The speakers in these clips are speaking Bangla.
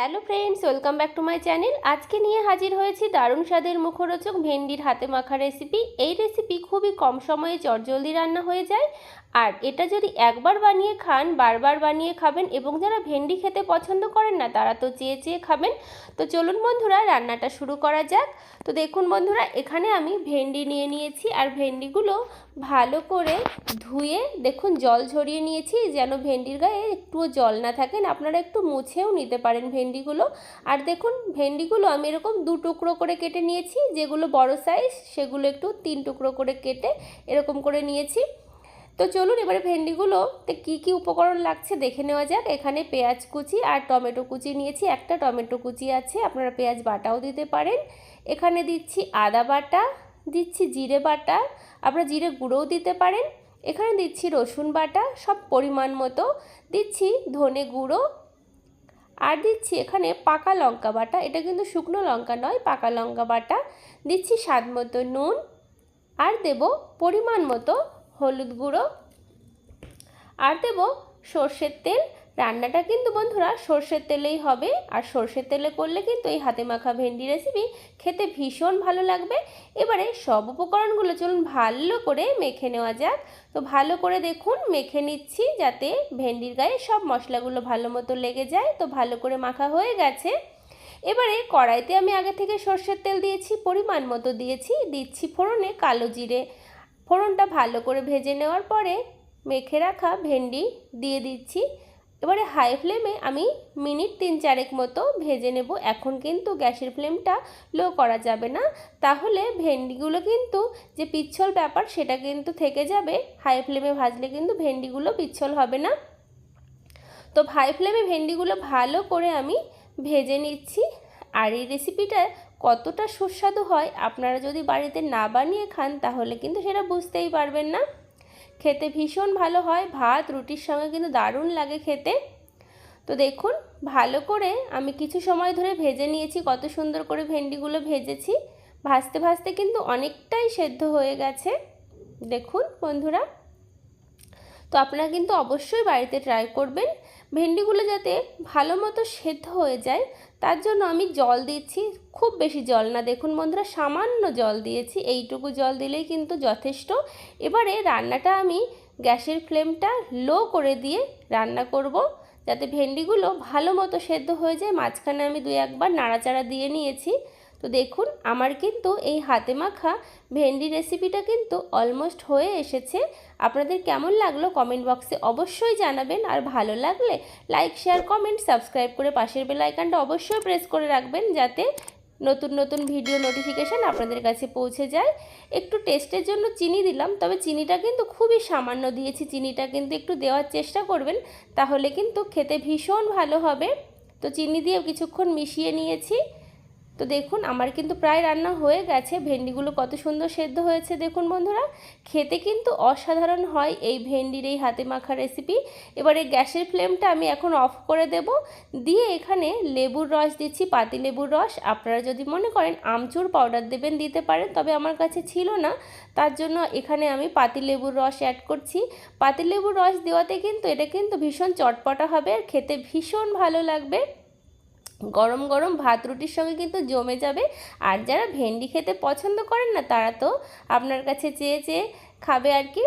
Hello friends, welcome back to my channel. আজকে নিয়ে হাজির হয়েছি দারুণ স্বাদের মুখরোচক ভেন্ডির হাতে মাখা রেসিপি। এই রেসিপি খুবই কম সময়ে চটজলদি রান্না হয়ে যায়, আর এটা যদি একবার বানিয়ে খান বারবার বানিয়ে খাবেন, এবং যারা ভেন্ডি খেতে পছন্দ করেন না তারা তো চেয়ে চেয়ে খাবেন। তো চলুন বন্ধুরা, রান্নাটা শুরু করা যাক। তো দেখুন বন্ধুরা, এখানে আমি ভেন্ডি নিয়ে নিয়েছি, আর ভেন্ডিগুলো ভালো করে ধুয়ে দেখুন জল ঝরিয়ে নিয়েছি, যেন ভেন্ডির গায়ে একটুও জল না থাকেন। আপনারা একটু মুছেও নিতে পারেন ভেন্ডিগুলো। আর দেখুন ভেন্ডিগুলো আমি এরকম 2 টুকরো করে কেটে নিয়েছি, যেগুলো বড় সাইজ সেগুলো একটু 3 টুকরো করে কেটে এরকম করে নিয়েছি। তো চলুন এবারে ভেন্ডিগুলোতে কী কী উপকরণ লাগছে দেখে নেওয়া যাক। এখানে পেঁয়াজ কুচি আর টমেটো কুচি নিয়েছি, একটা টমেটো কুচি আছে, আপনারা পেঁয়াজ বাটাও দিতে পারেন। এখানে দিচ্ছি আদা বাটা, দিচ্ছি জিরে বাটা, আপনারা জিরে গুঁড়োও দিতে পারেন। এখানে দিচ্ছি রসুন বাটা সব পরিমাণ মতো, দিচ্ছি ধনে গুঁড়ো, আর দিচ্ছি এখানে পাকা লঙ্কা বাটা, এটা কিন্তু শুকনো লঙ্কা নয়, পাকা লঙ্কা বাটা, দিচ্ছি স্বাদ মতো নুন, আর দেব পরিমাণ মতো হলুদ গুঁড়ো, আর দেব সর্ষের তেল। রান্নাটা কিন্তু বন্ধুরা সর্ষের তেলেই হবে, আর সর্ষের তেলে করলে কিন্তু এই হাতে মাখা ভেন্ডি রেসিপি খেতে ভীষণ ভালো লাগবে। এবারে সব উপকরণগুলো চলুন ভালো করে মেখে নেওয়া যাক। তো ভালো করে দেখুন মেখে নিচ্ছি, যাতে ভেন্ডির গায়ে সব মশলাগুলো ভালো মতো লেগে যায়। তো ভালো করে মাখা হয়ে গেছে। এবারে কড়াইতে আমি আগে থেকে সর্ষের তেল দিয়েছি, পরিমাণ মতো দিচ্ছি ফোড়নে কালো জিরে। ফোড়নটা ভালো করে ভেজে নেওয়ার পরে মেখে রাখা ভেন্ডি দিয়ে দিচ্ছি। এবারে হাই ফ্লেমে আমি মিনিট 3-4 মতো ভেজে নেব। এখন কিন্তু গ্যাসের ফ্লেমটা লো করা যাবে না, তাহলে ভেন্ডিগুলো কিন্তু যে পিচ্ছল ব্যাপার সেটা কিন্তু থেকে যাবে। হাই ফ্লেমে ভাজলে কিন্তু ভেন্ডিগুলো পিচ্ছল হবে না। তো হাই ফ্লেমে ভেন্ডিগুলো ভালো করে আমি ভেজে নিচ্ছি। আর এই রেসিপিটা কতটা সুস্বাদু হয় আপনারা যদি বাড়িতে না বানিয়ে খান তাহলে কিন্তু সেটা বুঝতেই পারবেন না। খেতে ভীষণ ভালো হয়, ভাত রুটির সঙ্গে কিন্তু দারুণ লাগে খেতে। তো দেখুন ভালো করে আমি কিছু সময় ধরে ভেজে নিয়েছি, কত সুন্দর করে ভেন্ডিগুলো ভেজেছি। ভাজতে ভাজতে কিন্তু অনেকটাই সেদ্ধ হয়ে গেছে দেখুন বন্ধুরা। তো আপনারা কিন্তু অবশ্যই বাড়িতে ট্রাই করবেন। ভেন্ডিগুলো যাতে ভালো মতো সেদ্ধ হয়ে যায় তার জন্য আমি জল দিচ্ছি, খুব বেশি জল না। দেখুন বন্ধুরা, সামান্য জল দিয়েছি, এইটুকু জল দিলেই কিন্তু যথেষ্ট। এবারে রান্নাটা আমি গ্যাসের ফ্লেমটা লো করে দিয়ে রান্না করব, যাতে ভেন্ডিগুলো ভালো মতো সেদ্ধ হয়ে যায়। মাঝখানে আমি 2-1 বার নাড়াচাড়া দিয়ে নিয়েছি। তো দেখুন আমার কিন্তু এই হাতে মাখা ভেন্ডি রেসিপিটা কিন্তু অলমোস্ট হয়ে এসেছে। আপনাদের কেমন লাগলো কমেন্ট বক্সে অবশ্যই জানাবেন, আর ভালো লাগলে লাইক শেয়ার কমেন্ট সাবস্ক্রাইব করে পাশের বেল আইকনটা অবশ্যই প্রেস করে রাখবেন, যাতে নতুন নতুন ভিডিও নোটিফিকেশান আপনাদের কাছে পৌঁছে যায়। একটু টেস্টের জন্য চিনি দিলাম, তবে চিনিটা কিন্তু খুবই সামান্য দিয়েছি। চিনিটা কিন্তু একটু দেওয়ার চেষ্টা করবেন, তাহলে কিন্তু খেতে ভীষণ ভালো হবে। তো চিনি দিয়ে কিছুক্ষণ মিশিয়ে নিয়েছি। তো দেখুন আমার কিন্তু প্রায় রান্না হয়ে গেছে। ভেন্ডিগুলো কত সুন্দর সেদ্ধ হয়েছে দেখুন বন্ধুরা। খেতে কিন্তু অসাধারণ হয় এই ভেন্ডির এই হাতে মাখা রেসিপি। এবারে গ্যাসের ফ্লেমটা আমি এখন অফ করে দেব, দিয়ে এখানে লেবুর রস দিচ্ছি, পাতি লেবুর রস। আপনারা যদি মনে করেন আমচুর পাউডার দেবেন দিতে পারেন, তবে আমার কাছে ছিল না, তার জন্য এখানে আমি পাতি লেবুর রস অ্যাড করছি। পাতি লেবুর রস দেওয়াতে কিন্তু এটা কিন্তু ভীষণ চটপটা হবে, আর খেতে ভীষণ ভালো লাগবে। গরম গরম ভাত রুটির সঙ্গে কিন্তু জমে যাবে। আর যারা ভেন্ডি খেতে পছন্দ করেন না তারা তো আপনার কাছে চেয়ে চেয়ে খাবে আর কি।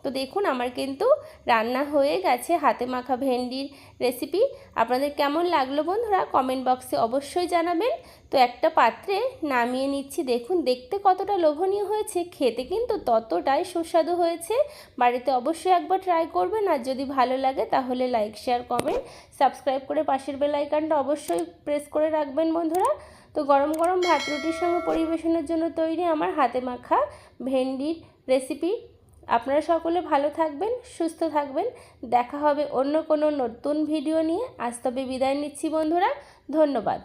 তো দেখুন আমার কিন্তু রান্না হয়ে গেছে হাতে মাখা ভেন্ডির রেসিপি। আপনাদের কেমন লাগলো বন্ধুরা কমেন্ট বক্সে অবশ্যই জানাবেন। তো একটা পাত্রে নামিয়ে নিচ্ছি। দেখুন দেখতে কতটা লোভনীয় হয়েছে, খেতে কিন্তু ততটাই সুস্বাদু হয়েছে। বাড়িতে অবশ্যই একবার ট্রাই করবেন, আর যদি ভালো লাগে তাহলে লাইক শেয়ার কমেন্ট সাবস্ক্রাইব করে পাশের বেল আইকনটা অবশ্যই প্রেস করে রাখবেন বন্ধুরা। তো গরম গরম ভাত রুটির সঙ্গে পরিবেশনের জন্য তৈরি আমার হাতে মাখা ভেন্ডির রেসিপি। আপনারা সকলে ভালো থাকবেন, সুস্থ থাকবেন। দেখা হবে অন্য কোনো নতুন ভিডিও নিয়ে। আজ তবে বিদায় নিচ্ছি বন্ধুরা, ধন্যবাদ।